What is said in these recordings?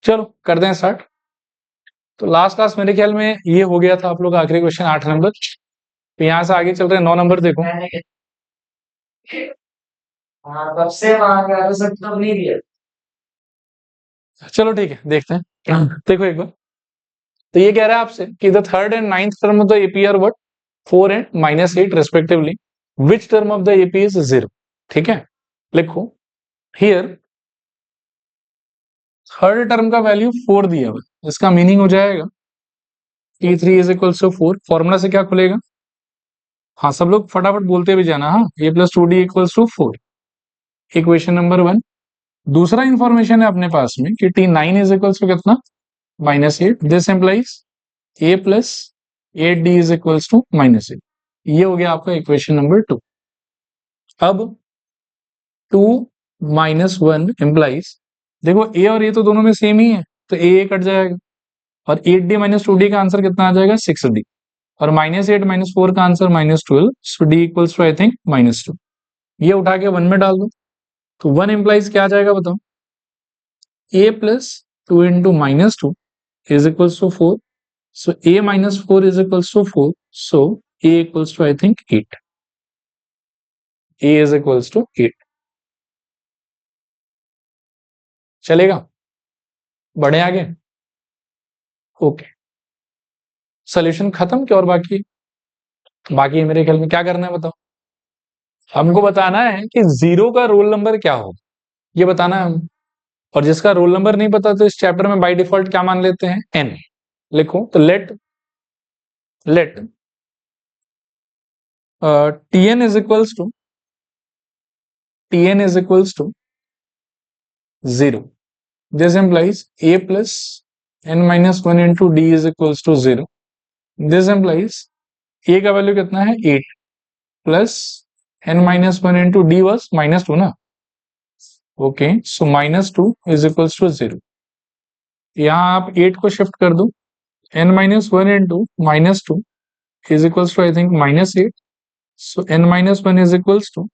चलो करते हैं स्टार्ट। तो लास्ट क्लास मेरे ख्याल में ये हो गया था आप लोग का आखिरी क्वेश्चन 8 नंबर। तो यहाँ से आगे चल रहे हैं 9 नंबर देखो। चलो ठीक है देखते हैं। देखो एक बार, तो ये कह रहा है आपसे कि the third and ninth term of the AP are what 4 and -8 respectively, which term of the AP is 0। ठीक है, लिखो हियर थर्ड टर्म का वैल्यू 4 दिया हुआ है, इसका मीनिंग हो जाएगा T3 is equals to 4। Formula से क्या खुलेगा? हाँ सब लोग फटाफट बोलते भी जाना। हाँ, a plus 2d equals to 4, equation number 1। दूसरा इंफॉर्मेशन है अपने पास में कि T9 इज इक्वल्स टू कितना -8। This implies a plus 8d is equals to -8। ये हो गया आपका इक्वेशन नंबर 2। अब 2 - 1 एम्प्लाइज, देखो a और a तो दोनों में सेम ही है, तो a कट जाएगा और 8d - 2d का आंसर कितना आ जाएगा 6d, और -8 - 4 का answer -12। So d equals to I think -2। ये उठा के 1 में डाल दो, तो 1 एम्प्लाइज क्या आ जाएगा बताओ? a plus 2 into -2 is equals to 4। So a - 4 is equals to 4। So a equals to I think 8। a is equals to 8। चलेगा? बढ़े आगे? ओके, सोल्यूशन खत्म क्या और बाकी? बाकी मेरे ख्याल में क्या करना है बताओ? हमको बताना है कि 0 का रोल नंबर क्या हो, ये बताना है हम। और जिसका रोल नंबर नहीं पता तो इस चैप्टर में बाय डिफॉल्ट क्या मान लेते हैं? n। लिखो तो let tn is equals to 0। This implies a plus n minus 1 into d is equals to 0। This implies a का वैल्यू कितना है 8 plus n minus 1 into d was -2 ना। Okay, so -2 is equals to 0। यहाँ आप 8 को shift कर दो, n minus 1 into -2 is equals to I think -8। So n minus 1 is equals to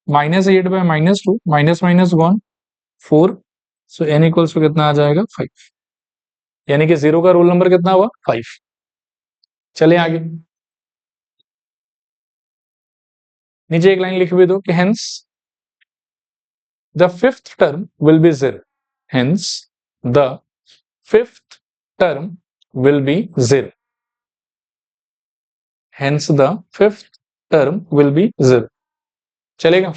-8 by -2, minus minus gone 4। So n equals to कितना आ जाएगा 5, यानी कि 0 का रोल नंबर कितना हुआ 5। चले आगे, नीचे एक लाइन लिख भी दो कि hence the fifth term will be 0। Hence the fifth term will be 0। Hence the fifth term will be 0। चलेगा?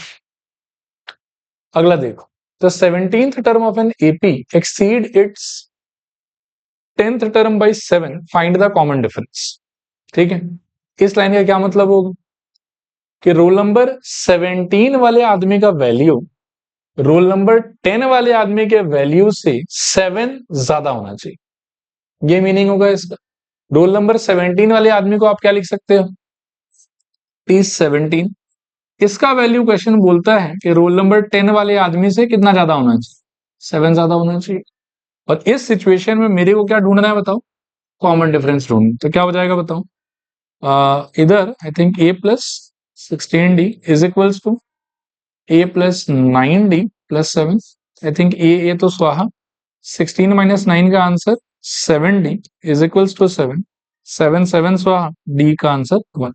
अगला देखो, the 17th term of an AP exceed it's 10th term by 7, find the common difference. ठीक है, इस line का क्या मतलब होगा कि रोल नंबर 17 वाले आदमी का वैल्यू रोल नंबर 10 वाले आदमी के वैल्यू से 7 ज्यादा होना चाहिए। ये मीनिंग होगा इसका। रोल नंबर 17 वाले आदमी को आप क्या लिख सकते हो? T17। इसका वैल्यू क्वेश्चन बोलता है कि रोल नंबर 10 वाले आदमी से कितना ज्यादा होना चाहिए? 7 ज्यादा होना चाहिए। और इस सिचुएशन में मेरे को क्या ढूंढना है बताओ? कॉमन डिफरेंस ढूंढना। तो क्या हो जाएगा बताओ? इधर I think a plus 16d is equals to a plus 9d plus 7। I think a तो स्वाहा, 16 - 9 का answer 7d is equals to 7। 7 7 स्वाहा, d का answer 1।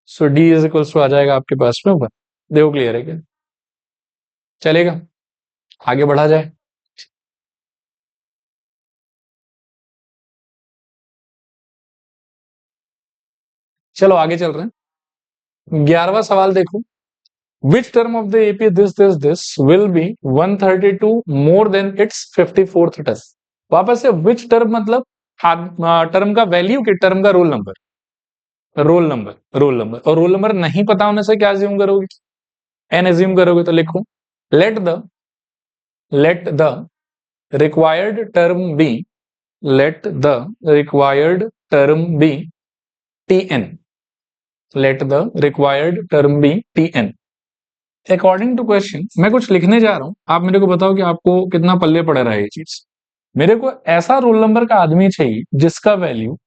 So d is equals to आ जाएगा आपके पास में 1। देखो क्लियर है क्या? चलेगा? आगे बढ़ा जाए। चलो आगे चल रहे हैं। 11वां सवाल देखो, विच term of the AP this will be 132 more than it's 54th term. वापस से विच टर्म मतलब टर्म का वैल्यू के टर्म का रोल नंबर। और रोल नंबर नहीं पता होने से क्या अज्यूम करोगे? एन अज्यूम करोगे। तो लिखो let the required term be Tn। Let the required term be Tn। According to question मैं कुछ लिखने जा रहा हूं, आप मेरे को बताओ कि आपको कितना पल्ले पड़ रहा है ये चीज। मेरे को ऐसा रोल नंबर का आदमी चाहिए जिसका वैल्यू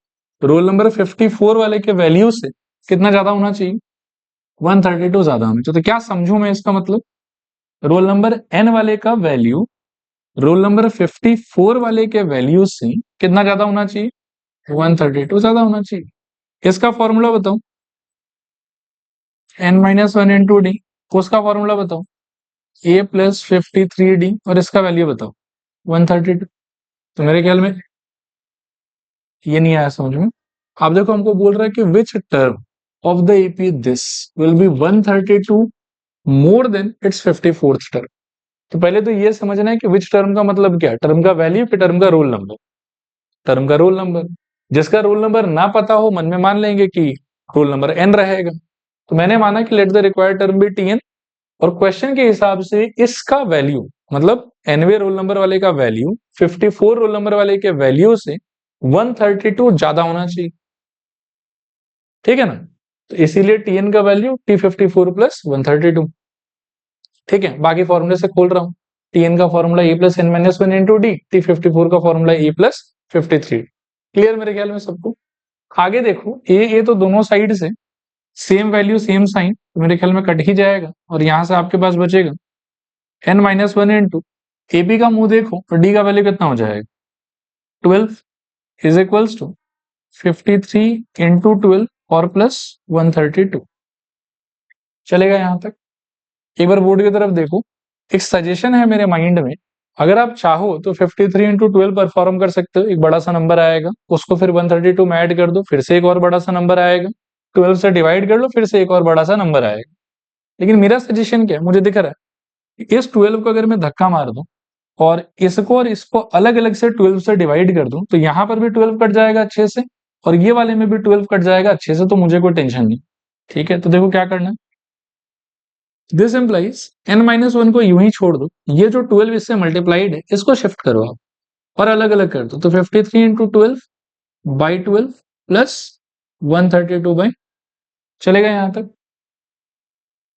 रोल नंबर 54 वाले के वैल्यू से कितना ज्यादा होना चाहिए? 132 ज्यादा होना चाहिए। तो क्या समझू मैं इसका मतलब? रोल नंबर n वाले का वैल्यू रोल नंबर 54 वाले के वैल्यू से कितना ज्यादा होना चाहिए? 132 ज्यादा होना चाहिए। इसका फॉर्मूला बताओ। n-1 into D. उसका फॉर्मूला बताओ। a प्लस 53d और इसका वैल्यू बताओ 132। तो मेरे ख्याल में ये नहीं आया समझ में। आप देखो हमको बोल रहा है कि विच term of the AP this will be 132 more than it's 54th term. तो पहले तो ये समझना है कि विच टर्म का मतलब क्या है, टर्म का वैल्यू कि टर्म का रोल नंबर। टर्म का रोल नंबर। जिसका रोल नंबर ना पता हो मन में मान लेंगे कि रोल नंबर एन रहेगा। तो मैंने माना कि let the required term be T N, और क्वेश्चन के हिसाब से इसका वैल्यू मतलब एनवे रोल नंबर वाले का वैल्यू 54 रोल नंबर वाले के वैल्यू से 132 ज्यादा होना चाहिए। ठीक है ना। तो इसीलिए टीएन का वैल्यू T54 प्लस 132। ठीक है, बाकी फॉर्मूले से खोल रहा हूं। टीएन का formula a plus n minus one into d, T54 का फॉर्मूला ए प्लस 53। क्लियर मेरे ख्याल में सबको। आगे देखो ए तो दोनों साइड से सेम वैल्यू सेम साइन, तो मेरे ख्याल में कट ही जाएगा और यहां से आपके पास बचेगा n-1 इंटू ए बी का मुंह देखो और डी का वैल्यू कितना हो जाएगा 12 इज इक्वल्स टू 53 इंटू 12 और प्लस 132। चलेगा यहां तक। एक बार बोर्ड की तरफ देखो। एक सजेशन है मेरे माइंड में, अगर आप चाहो तो 53 इंटू 12 परफॉर्म कर सकते हो, एक बड़ा सा नंबर आएगा, उसको फिर 132 में ऐड कर दो, फिर से एक और बड़ा सा नंबर आएगा, 12 से डिवाइड कर लो, फिर से एक और बड़ा सा नंबर आएगा। लेकिन मेरा सजेशन क्या है, मुझे दिख रहा है कि इस 12 को अगर मैं धक्का मार दूं और इसको अलग अलग से 12 से डिवाइड कर दूं, तो यहां पर भी 12 कट जाएगा अच्छे से और ये वाले में भी 12 कट जाएगा अच्छे से, तो मुझे कोई टेंशन नहीं। ठीक है, तो देखो क्या करना है। दिस एम्प्लाइज n-1 को यूं ही छोड़ दो, ये जो 12 इससे मल्टीप्लाइड है इसको शिफ्ट करो आप और अलग अलग कर दो। तो 53 इंटू 12 बाई 12 प्लस 132 बाई, चलेगा यहां तक।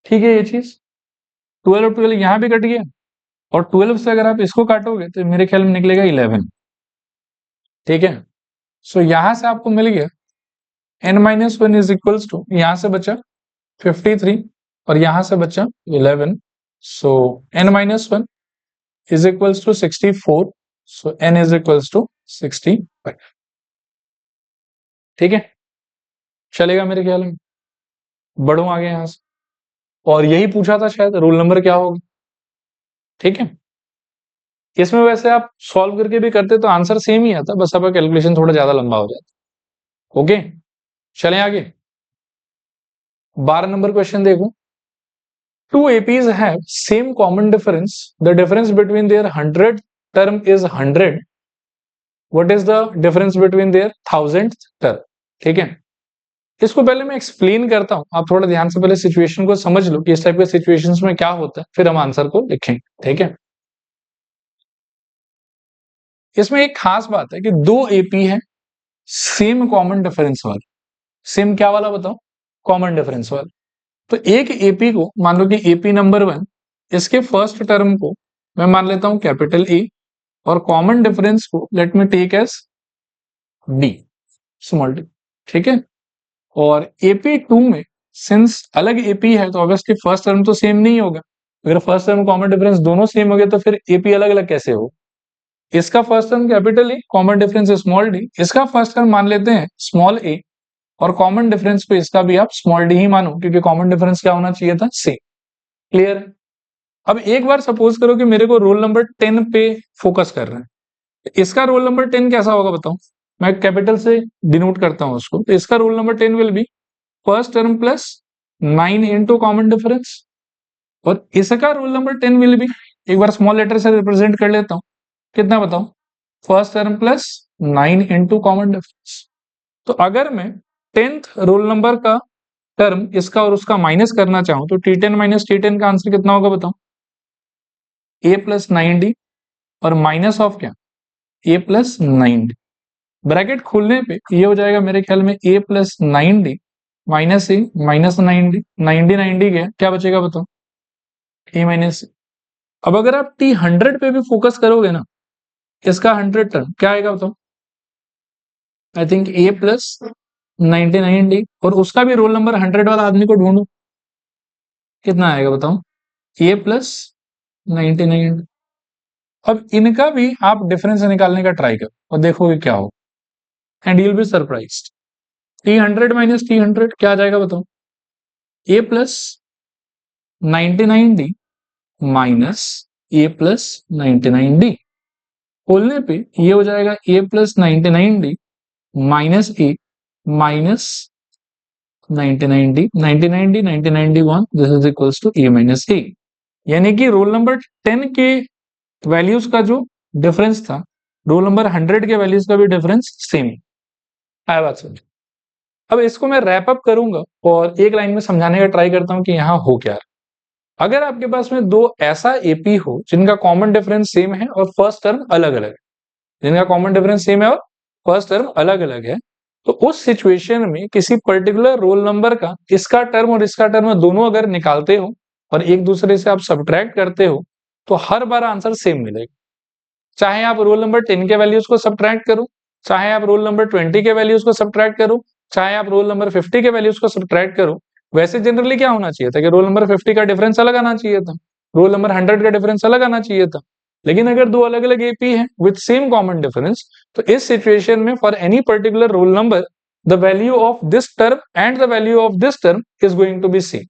ठीक है, ये चीज 12 और 12 यहां भी कट गया और 12 से अगर आप इसको काटोगे तो मेरे ख्याल में निकलेगा 11। ठीक है, सो यहां से आपको मिल गया n-1 इज इक्वल्स टू, यहां से बचा 53 और यहां से बचा 11। सो n-1 is equals to 64, so n is equals to 65। ठीक है, चलेगा मेरे ख्याल में। बढ़ो आगे यहां से। और यही पूछा था शायद रोल नंबर क्या होगा। ठीक है, इसमें वैसे आप सॉल्व करके भी करते तो आंसर सेम ही आता, बस आपका कैलकुलेशन थोड़ा ज्यादा लंबा हो जाता। ओके, चलें आगे। 12 नंबर क्वेश्चन देखो। Two APs have same common difference. The difference between their 100th term is 100. What is the difference between their 1000th term? ठीक है, इसको पहले मैं एक्सप्लेन करता हूं, आप थोड़ा ध्यान से पहले सिचुएशन को समझ लो कि इस टाइप के सिचुएशंस में क्या होता है, फिर हम आंसर को लिखेंगे। ठीक है, इसमें एक खास बात है कि दो एपी है सेम कॉमन डिफरेंस वाले। सेम क्या वाला बताओ? कॉमन डिफरेंस वाला। तो एक एपी को मान लो कि एपी नंबर 1, इसके फर्स्ट टर्म को मैं मान लेता हूं कैपिटल ए और कॉमन डिफरेंस को let me take as D, small D. ठीक है, और एपी 2 में सिंस अलग एपी है तो ऑब्वियसली फर्स्ट टर्म तो सेम नहीं होगा। अगर फर्स्ट टर्म कॉमन डिफरेंस दोनों सेम हो गए तो फिर एपी अलग अलग कैसे हो? इसका first term capital A, common difference small D, इसका फर्स्ट टर्म मान लेते हैं स्मॉल ए और कॉमन डिफरेंस पे इसका भी आप स्मॉल डी ही मानो क्योंकि कॉमन डिफरेंस क्या होना चाहिए था? सेम। क्लियर? अब एक बार सपोज करो कि मेरे को रोल नंबर 10 पे फोकस कर रहे हैं, इसका रोल नंबर 10 कैसा होगा बताओ? मैं कैपिटल से डिनोट करता हूं उसको, तो इसका roll number 10 will be first term plus 9 into common difference, और इसका रोल नंबर 10 विल बी, एक बार स्मॉल लेटर से रिप्रेजेंट कर लेता हूं, कितना बताओ? First term plus 9 into common difference. तो अगर मैं 10th रोल नंबर का टर्म इसका और उसका माइनस करना चाहूं तो T10 माइनस T10 का आंसर कितना होगा बताओ? A प्लस 9D और माइनस ऑफ क्या? A plus 9D। ब्रैकेट खोलने पे ये हो जाएगा मेरे ख्याल में A plus 9D minus A minus 9D, 90 गया, क्या बचेगा बताओ? A minus. अब अगर आप T100 पे भी फोकस करोगे ना, इसका 100 टर्म क्या आएगा बताओ? आई थिंक A प्लस 99D और उसका भी रोल नंबर 100 वाला आदमी को ढूंढो, कितना आएगा बताओ? A plus 99। अब इनका भी आप डिफरेंस निकालने का ट्राई करो और देखोगे क्या हो, and you will be surprised. T100 minus T100 क्या आ जाएगा बताओ? A plus 99D minus A plus 99D खोलने पे ये हो जाएगा A plus 99D minus A minus 99D 99D 99D 1 this is equals to A minus A। यानी कि रोल नंबर 10 के वैल्यूज का जो डिफरेंस था, रोल नंबर 100 के वैल्यूज का भी डिफरेंस सेम है। बात समझ। अब इसको मैं रैप अप करूंगा और एक लाइन में समझाने का ट्राई करता हूं कि यहां हो क्या। अगर आपके पास में दो ऐसा एपी हो जिनका कॉमन डिफरेंस सेम है और फर्स्ट टर्म अलग अलग है, जिनका कॉमन डिफरेंस सेम है और फर्स्ट टर्म अलग अलग है, तो उस सिचुएशन में किसी पर्टिकुलर रोल नंबर का इसका टर्म और इसका टर्म दोनों अगर निकालते हो और एक दूसरे से आप सब्ट्रैक्ट करते हो तो हर बार आंसर सेम मिलेगा। चाहे आप रोल नंबर 10 के वैल्यूज को सब्ट्रैक्ट करो, चाहे आप रोल नंबर 20 के वैल्यूज को सब्ट्रैक्ट करो, चाहे आप रोल नंबर 50 के वैल्यूज को सब्ट्रैक्ट करो। वैसे जनरली क्या होना चाहिए था कि रोल नंबर 50 का डिफरेंस अलग आना चाहिए था, रोल नंबर 100 का डिफरेंस अलग आना चाहिए था। लेकिन अगर दो अलग अलग एपी हैं विद सेम कॉमन डिफरेंस, तो इस सिचुएशन में for any particular roll number the value of this term and the value of this term is going to be same.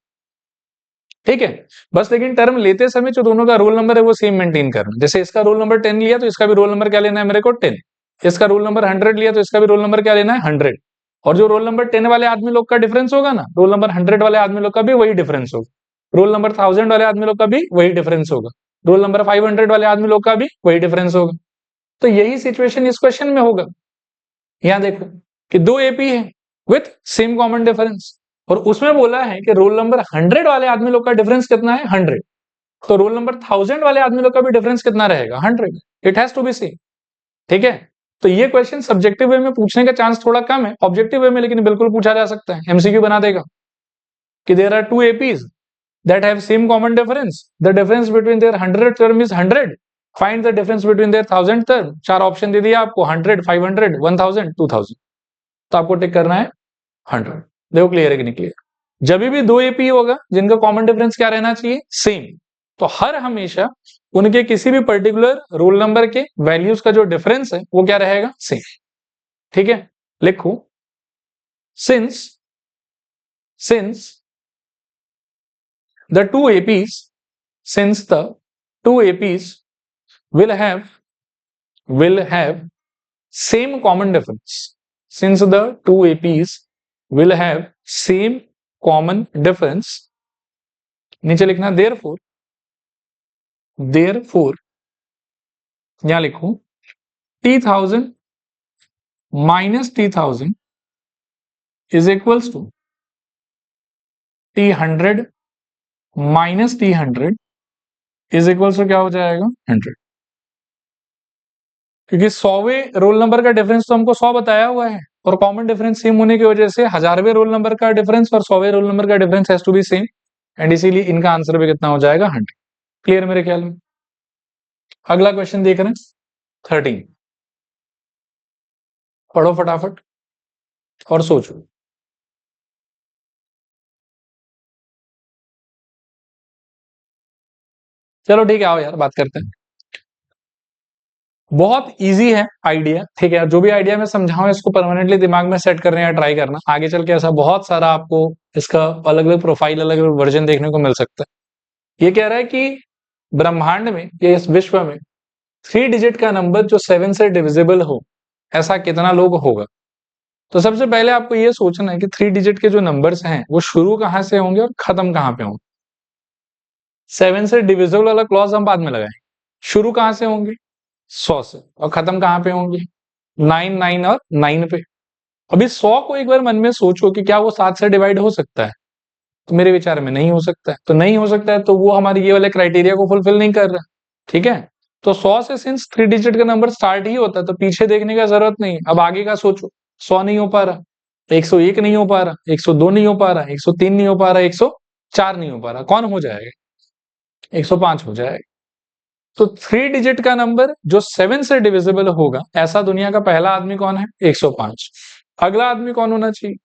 ठीक है, बस लेकिन टर्म लेते समय जो दोनों का रोल नंबर है वो सेम मेंटेन करना। जैसे इसका रोल नंबर 10 लिया तो इसका भी रोल नंबर क्या लेना है मेरे को 10, इसका रोल नंबर 100 लिया तो इसका भी रोल नंबर क्या लेना है 100। और जो रोल नंबर 10 वाले आदमी लोग का डिफरेंस होगा ना, रोल नंबर 100 वाले आदमी लोग का भी वही डिफरेंस होगा, रोल नंबर 1000 वाले आदमी लोग का भी वही डिफरेंस होगा, रोल नंबर 500 वाले आदमी लोग का भी वही डिफरेंस होगा। तो यही सिचुएशन इस क्वेश्चन में होगा। यहां देखो कि दो एपी है विथ सेम कॉमन डिफरेंस और उसमें बोला है कि रोल नंबर 100 वाले आदमी लोग का डिफरेंस कितना है 100, तो रोल नंबर 1000 वाले आदमी लोग का भी डिफरेंस कितना रहेगा 100। It has to be same. ठीक है, तो ये क्वेश्चन सब्जेक्टिव वे में पूछने का चांस थोड़ा कम है, ऑब्जेक्टिव वे में लेकिन बिल्कुल पूछा जा सकता है। एमसीक्यू बना देगा कि there are two APs that have same common difference, the difference between their 100 term is 100, find the difference between their 1000 term. चार ऑप्शन दे दिया आपको 100, 500, 1000, 2000, तो आपको टिक करना है 100। देखो क्लियर है कि नहीं क्लियर? जब भी दो एपी होगा जिनका कॉमन डिफरेंस क्या रहना चाहिए सेम, तो हर हमेशा उनके किसी भी पर्टिकुलर रोल नंबर के वैल्यूज का जो डिफरेंस है वो क्या रहेगा सेम। ठीक है, लिखो since the two APs since the two APs will have same common difference, since the two APs will have same common difference, नीचे लिखना therefore यहां लिखो T1000 minus T1000 is equals to T100 minus T100 is equal to क्या हो जाएगा 100, क्योंकि 100वें roll number का डिफरेंस तो हमको 100 बताया हुआ है और कॉमन डिफरेंस सेम होने की वजह से 1000वें रोल नंबर का डिफरेंस और 100वें रोल नंबर का difference has to be same, and इसीलिए इनका आंसर भी कितना हो जाएगा 100। क्लियर मेरे ख्याल में? अगला क्वेश्चन देख रहे हैं 13, पढ़ो फटाफट और सोचो। चलो ठीक है, आओ यार बात करते हैं। बहुत इजी है आइडिया, ठीक है, जो भी आइडिया मैं समझाऊं इसको परमानेंटली दिमाग में सेट करने का ट्राई करना, आगे चल के ऐसा बहुत सारा आपको इसका अलग अलग प्रोफाइल अलग अलग वर्जन देखने को मिल सकता है। ये कह रहा है कि ब्रह्मांड में या इस विश्व में 3 डिजिट का नंबर जो 7 से डिविजिबल हो ऐसा कितना लोग होगा। तो सबसे पहले आपको ये सोचना है कि 3 डिजिट के जो नंबर्स हैं वो शुरू कहां से होंगे और खत्म कहां पे होंगे। 7 से डिविजिबल वाला क्लॉज हम बाद में लगाएंगे। शुरू कहां से होंगे 100 से, और खत्म कहां पे होंगे 9, 9 और 9 पे। अभी 100 को एक बार मन में सोचो कि क्या वो 7 से डिवाइड हो सकता है, तो मेरे विचार में नहीं हो सकता है। तो नहीं हो सकता है तो वो हमारी ये वाले क्राइटेरिया को फुलफिल नहीं कर रहा। ठीक है, तो 100 से सिंस 3 डिजिट का नंबर स्टार्ट ही होता है तो पीछे देखने का जरूरत नहीं। अब आगे का सोचो, 100 नहीं हो पा रहा, 101 नहीं हो पा रहा, 102 नहीं हो पा रहा, 103 नहीं हो पा रहा, 104 नहीं हो पा रहा, कौन हो जाएगा 105 हो जाएगा। तो 3 डिजिट का नंबर जो 7 से डिविजिबल होगा ऐसा दुनिया का पहला आदमी कौन है 105। अगला आदमी कौन होना चाहिए,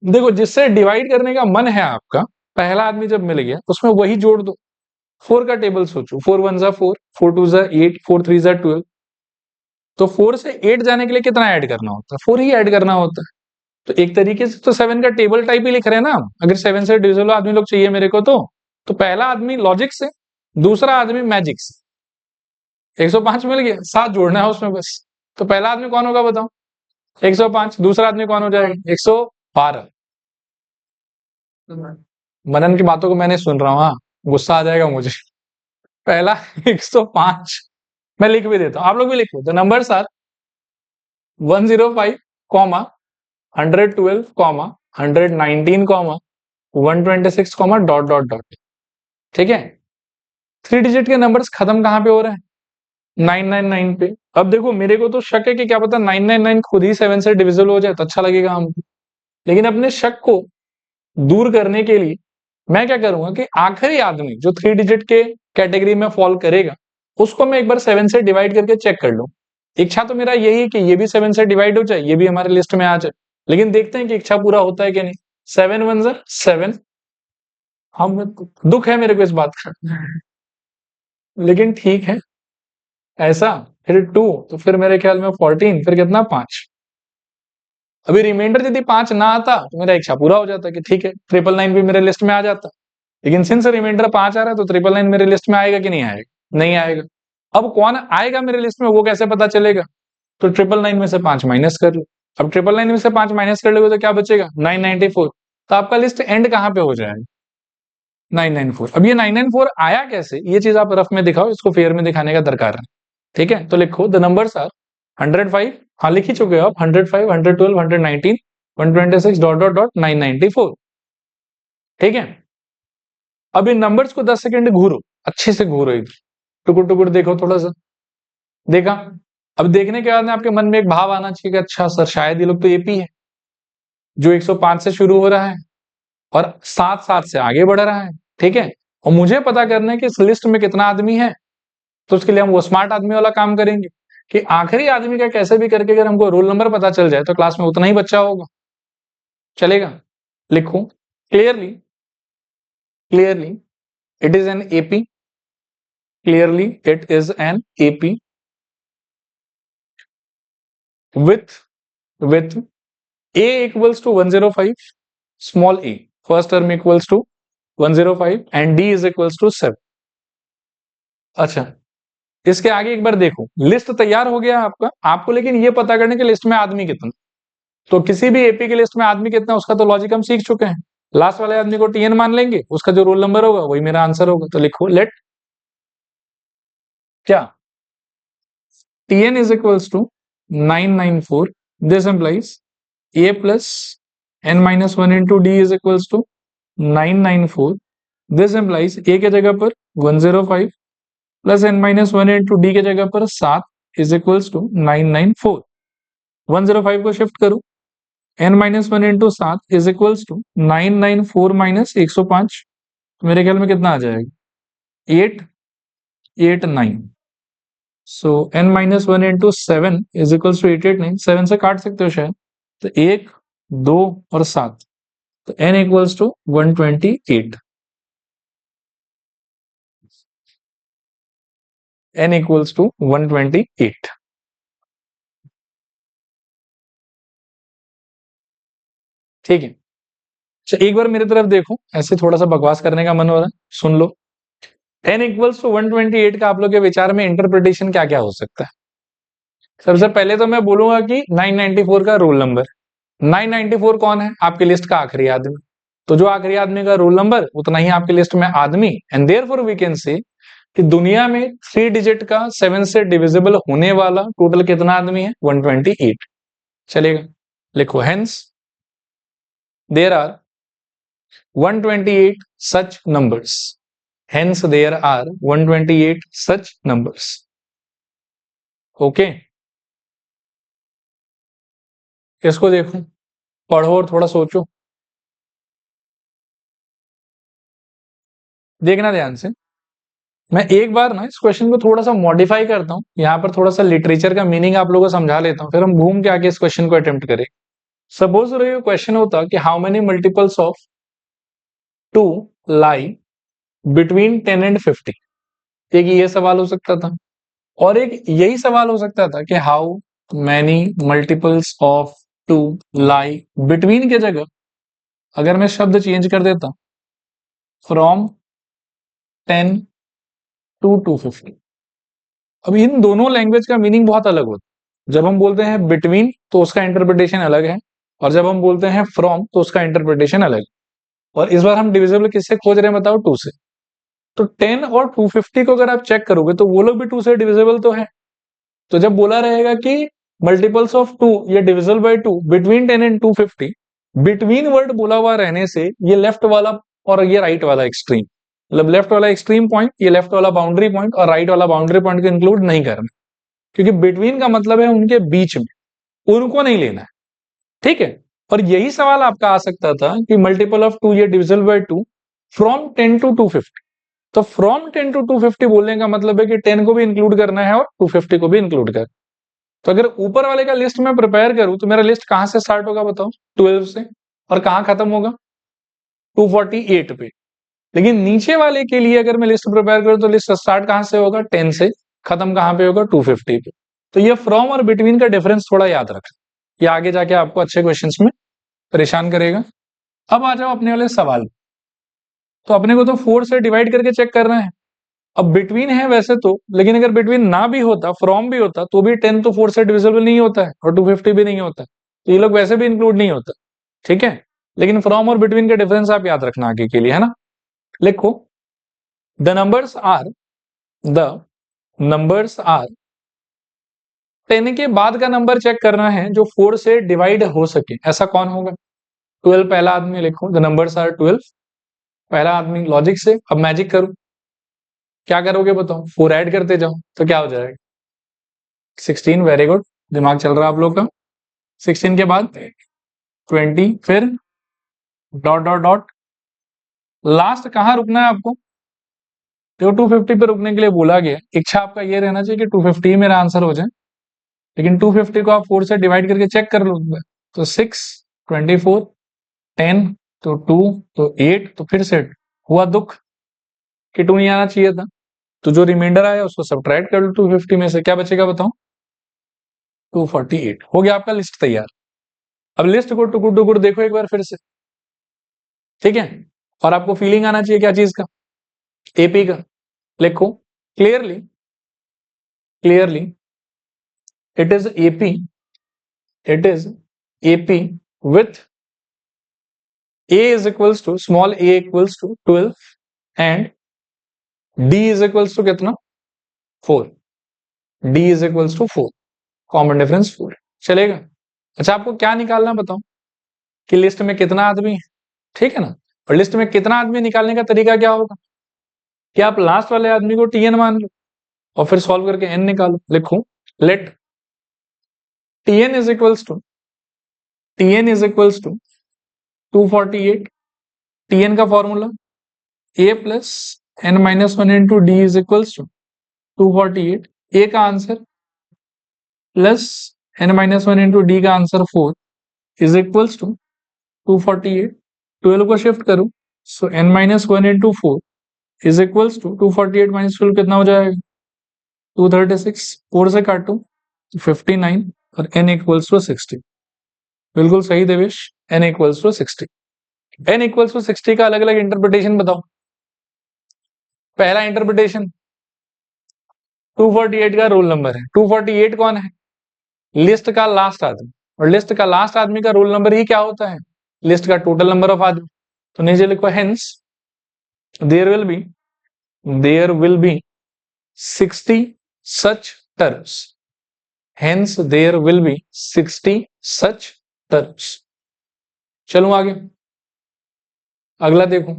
देखो जिससे डिवाइड करने का मन है आपका, पहला आदमी जब मिल गया उसमें वही जोड़ दो। 4 का टेबल सोचो, 4 1 जा 4, 4 2 जा 8, 4 3 जा 12। तो 4 से 8 जाने के लिए कितना ऐड करना होता है? 4 ही ऐड करना होता है। तो एक तरीके से तो 7 का टेबल टाइप ही लिख रहे हैं ना हम। अगर 7 से डिविजिबल आदमी लोग चाहिए मेरे को तो पहला आदमी लॉजिक से, दूसरा आदमी मैजिक से। 105 मिल गया, 7 जोड़ना है उसमें बस। तो पहला आदमी कौन होगा बताओ? 105। दूसरा आदमी कौन हो जाएगा? 112। मनन की बातों को मैंने सुन रहा हूँ, हाँ, गुस्सा आ जाएगा मुझे। पहला 105 मैं लिख भी देता हूँ, आप लोग भी लिखो। The numbers are 105 comma 112 comma 119 comma 126 comma dot dot dot. ठीक है, 3 डिजिट के नंबर्स खत्म कहां पे हो रहे हैं? 999 पे। अब देखो मेरे को तो शक है कि क्या पता 999 खुद ही 7 से डिविजिबल हो जाए तो अच्छा लगेगा हमको। लेकिन अपने शक को दूर करने के लिए मैं क्या करूंगा कि आखिरी आदमी जो 3 डिजिट के कैटेगरी में फॉल करेगा उसको मैं एक बार 7 से डिवाइड करके चेक कर लूं। इच्छा तो मेरा यही है कि ये भी 7 से डिवाइड हो जाए, ये भी हमारे लिस्ट में आ जाए। लेकिन देखते हैं कि इच्छा पूरा होता है कि नहीं। 7 1 जा 7। हम दुख है मेरे को इस बात का, लेकिन ठीक है ऐसा। फिर 2, तो फिर मेरे ख्याल में 14, फिर कितना 5। अभी रिमाइंडर यदि 5 ना आता तो मेरा इच्छा पूरा हो जाता कि ठीक है 999 भी मेरे लिस्ट में आ जाता। लेकिन सिंस रिमाइंडर 5 आ रहा है तो 999 मेरे लिस्ट में आएगा कि नहीं आएगा? नहीं आएगा। अब कौन आएगा मेरे लिस्ट में वो कैसे पता चलेगा? तो 999 में से 5 माइनस कर लो। अब 999 में से 5 माइनस कर लोगे तो क्या बचेगा? 994। तो आपका लिस्ट एंड कहां पे हो जाएगा? 994। अब ये 994 आया कैसे, ये चीज आप रफ में दिखाओ, इसको फेयर में दिखाने का दरकार है। ठीक है, तो लिखो द नंबर्स आर 105, हाँ लिख ही चुके हो आप, 105 112 119 126 डॉट डॉट डॉट 994। ठीक है, अब इन नंबर्स को 10 सेकंड घूरो, अच्छे से घूरो, इधर टुकुर टुकुर देखो थोड़ा सा। देखा? अब देखने के बाद में आपके मन में एक भाव आना चाहिए कि अच्छा सर शायद ये लोग तो एपी है जो 105 से शुरू हो रहा है और 7 से आगे बढ़ रहा है। ठीक है, और मुझे पता करना है कि इस लिस्ट में कितना आदमी है। तो उसके लिए हम वो स्मार्ट आदमी वाला काम करेंगे कि आखिरी आदमी का कैसे भी करके अगर हमको रोल नंबर पता चल जाए तो क्लास में उतना ही बच्चा होगा। चलेगा? लिखो clearly, clearly it is an AP, clearly it is an AP with a equals to 105, small a first term equals to 105 and d is equals to 7। अच्छा, इसके आगे एक बार देखो, लिस्ट तैयार हो गया आपका, आपको लेकिन ये पता करने के लिस्ट में आदमी कितना। तो किसी भी एपी की लिस्ट में आदमी कितना उसका तो लॉजिक हम सीख चुके हैं। लास्ट वाले आदमी को टीएन मान लेंगे, उसका जो रोल नंबर होगा वही मेरा आंसर होगा। तो लिखो लेट क्या T N is equals to 994, this implies a plus n minus 1 into d is equals to 994। This implies a के जगह पर 105 plus n minus 1 into d के जगह पर 7 इज इक्वल्स टू 994। 105 को शिफ्ट करो, n minus 1 into 7 is equals to 994 माइनस 105। मेरे ख्याल में कितना आ जाएगा? 889। So n minus 1 into 7 is equals to 889। 7 से काट सकते हो शायद, तो 1 2 और 7, तो n equals to 128। n equals to 128। ठीक है, अच्छा एक बार मेरी तरफ देखो, ऐसे थोड़ा सा बकवास करने का मन हो रहा है, सुन लो। n इक्वल्स टू 128 का आप लोग के विचार में इंटरप्रिटेशन क्या क्या हो सकता है? सबसे पहले तो मैं बोलूंगा कि 994 का रोल नंबर। 994 कौन है? आपकी लिस्ट का आखिरी आदमी। तो जो आखिरी आदमी का रोल नंबर उतना ही आपकी लिस्ट में आदमी, and therefore we can say कि दुनिया में 3 डिजिट का 7 से डिविजिबल होने वाला टोटल कितना आदमी है? 128। चलेगा? लिखो hence there are 128 such numbers। Hence there are 128 such numbers। Okay, इसको देखो, पढ़ो और थोड़ा सोचो, देखना ध्यान से। मैं एक बार ना इस क्वेश्चन को थोड़ा सा मॉडिफाई करता हूँ, यहाँ पर थोड़ा सा लिटरेचर का मीनिंग आप लोगों को समझा लेता हूँ, फिर हम घूम के आगे इस क्वेश्चन को अटेम्प्ट करें। सपोज रही क्वेश्चन होता कि how many multiples of 2 lie between 10 and 50। एक ये सवाल हो सकता था, और एक यही सवाल हो सकता था कि how many multiples of 2 lie between के जगह अगर मैं शब्द चेंज कर देता फ्रॉम 10 टू 250। अब इन दोनों लैंग्वेज का मीनिंग बहुत अलग होता है। जब हम बोलते हैं बिटवीन तो उसका इंटरप्रिटेशन अलग है, और जब हम बोलते हैं फ्रॉम तो उसका इंटरप्रिटेशन अलग है। और इस बार हम डिविजिबल किससे खोज रहे हैं बताओ? 2 से। तो 10 और 250 को अगर आप चेक करोगे तो वो लोग भी 2 से डिविजिबल तो है। तो जब बोला रहेगा कि मल्टीपल्स ऑफ 2 ये divisible by 2 between 10 and 250, between word बोला हुआ रहने से ये लेफ्ट वाला और ये राइट वाला एक्सट्रीम, मतलब लेफ्ट वाला एक्सट्रीम पॉइंट, ये लेफ्ट वाला बाउंड्री पॉइंट और राइट वाला बाउंड्री पॉइंट को इंक्लूड नहीं करना, क्योंकि बिटवीन का मतलब है उनके बीच में, उनको नहीं लेना है। ठीक है। और यही सवाल आपका आ सकता था कि मल्टीपल ऑफ 2 ये डिविजिबल बाय 2 फ्रॉम 10 टू 250। तो फ्रॉम 10 टू 250 बोलने का मतलब है कि 10 को भी इंक्लूड करना है और 250 को भी इंक्लूड कर। तो अगर ऊपर वाले का लिस्ट मैं प्रिपेयर करूं तो मेरा लिस्ट कहां से स्टार्ट होगा बताओ? 12 से। और कहां खत्म होगा? 248 पे। लेकिन नीचे वाले के लिए अगर मैं लिस्ट प्रिपेयर करूं तो लिस्ट स्टार्ट कहां से होगा? 10 से। खत्म कहां पे होगा? 250 पे। तो ये फ्रॉम और बिटवीन का डिफरेंस थोड़ा याद रखना, ये आगे जाके आपको अच्छे क्वेश्चंस में परेशान करेगा। अब आ जाओ अपने वाले सवाल। तो अपने को तो 4 से डिवाइड करके चेक करना है। अब बिटवीन है वैसे तो, लेकिन अगर बिटवीन ना भी होता, फ्रॉम भी होता, तो भी 10 तो 4 से डिविजिबल नहीं होता है और 250 भी नहीं होता, तो ये लोग वैसे भी इंक्लूड नहीं होता। ठीक है। लेकिन फ्रॉम और बिटवीन का डिफरेंस आप याद रखना आगे के लिए, है ना? लिखो the numbers are, the numbers are 10 के बाद का नंबर चेक करना है जो 4 से डिवाइड हो सके, ऐसा कौन होगा? 12 पहला आदमी। लिखो द नंबर्स आर 12 पहला आदमी। लॉजिक से अब मैजिक करो, क्या करोगे बताओ? 4 ऐड करते जाओ तो क्या हो जाएगा? 16। वेरी गुड, दिमाग चल रहा है आप लोग का। 16 के बाद 20, फिर डॉट डॉट डॉट, लास्ट कहां रुकना है आपको? तो 250 पे रुकने के लिए बोला गया। इच्छा आपका ये रहना चाहिए कि 250 ही मेरा आंसर हो जाए, लेकिन 250 को आप 4 से डिवाइड करके चेक कर लो। तो 6, 24, 10, तो 2, तो 8, तो फिर से हुआ दुख कि 2 नहीं आना चाहिए था। तो जो रिमाइंडर आया उसको सब्ट्रैक्ट कर लो 250 में से, क्या बचेगा बताओ? 248। हो गया आपका लिस्ट तैयार। अब लिस्ट को टुकुर टुकुर देखो एक बार फिर से। ठीक है। और आपको फीलिंग आना चाहिए क्या चीज का? एपी का। लिखो clearly, clearly it is AP, it is AP with A is equals to small a equals to 12 and D is equals to कितना? 4। D is equals to 4, common difference 4 चलेगा। अच्छा आपको क्या निकालना बताओ कि लिस्ट में कितना आदमी है, ठीक है ना? और लिस्ट में कितना आदमी निकालने का तरीका क्या होगा कि आप लास्ट वाले आदमी को Tn मान लो और फिर सॉल्व करके n निकालो। लिखो let Tn is equals to 248। Tn का formula a plus n minus 1 into D is equals to 248। a का answer plus n minus 1 into D का आंसर 4 इज इक्वल्स टू 248। 12 को शिफ्ट करो, so n minus 1 into 4 is equals to 248 minus 12 कितना हो जाएगा? 236। 4 से काटो 59 और n इक्वल्स टू 60। बिल्कुल सही Devesh, n equals to 60। n equals to 60 का अलग अलग इंटरप्रिटेशन बताओ। पहला इंटरप्रिटेशन 248 का रोल नंबर है। 248 कौन है? लिस्ट का लास्ट आदमी, और लिस्ट का लास्ट आदमी का रोल नंबर ही क्या होता है? लिस्ट का टोटल नंबर ऑफ आदमी। तो नीचे लिखो hence there will be 60 such terms. Hence there will be 60 such terms. चलो आगे, अगला देखो।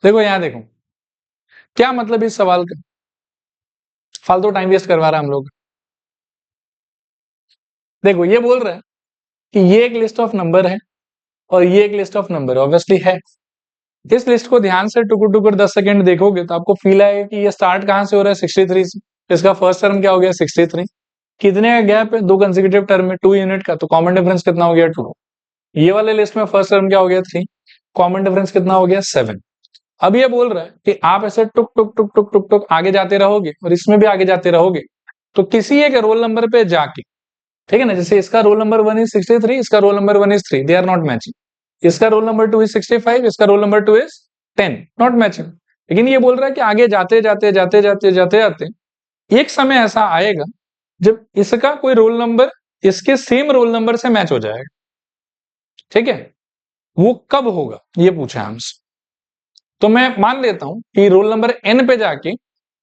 देखो यहां देखो, क्या मतलब इस सवाल का? फालतू टाइम वेस्ट करवा रहा है हम लोग। देखो ये बोल रहा है कि ये एक लिस्ट ऑफ नंबर है और ये एक लिस्ट ऑफ नंबर ऑब्वियसली है। इस लिस्ट को ध्यान से टुकुर टुकुर 10 सेकंड देखोगे तो आपको फील आएगा कि ये स्टार्ट कहां से हो रहा है? 63 से। इसका फर्स्ट टर्म क्या हो गया? 63। कितने का गैप है? 2 कंसेक्यूटिव टर्म में 2 यूनिट का, तो कॉमन डिफरेंस कितना हो गया? 2। ये वाले लिस्ट में फर्स्ट टर्म क्या हो गया 3, कॉमन डिफरेंस कितना हो गया 7। अब ये बोल रहा है कि आप ऐसे टुक टुक टुक टुक टुक टुक आगे जाते रहोगे और इसमें भी आगे जाते रहोगे तो किसी एक रोल नंबर पे जाके, ठीक है ना, जैसे इसका रोल नंबर 1 इज 63, इसका roll number 1 is 3, they are not matching. इसका रोल नंबर 2 इज 65, इसका roll number 2 is 10, not matching. लेकिन ये बोल रहा है कि आगे जाते जाते जाते जाते जाते जाते एक समय ऐसा आएगा जब इसका कोई रोल नंबर इसके सेम रोल नंबर से मैच हो जाएगा। ठीक है, वो कब होगा ये पूछा है हमसे। तो मैं मान लेता हूं कि रोल नंबर n पे जाके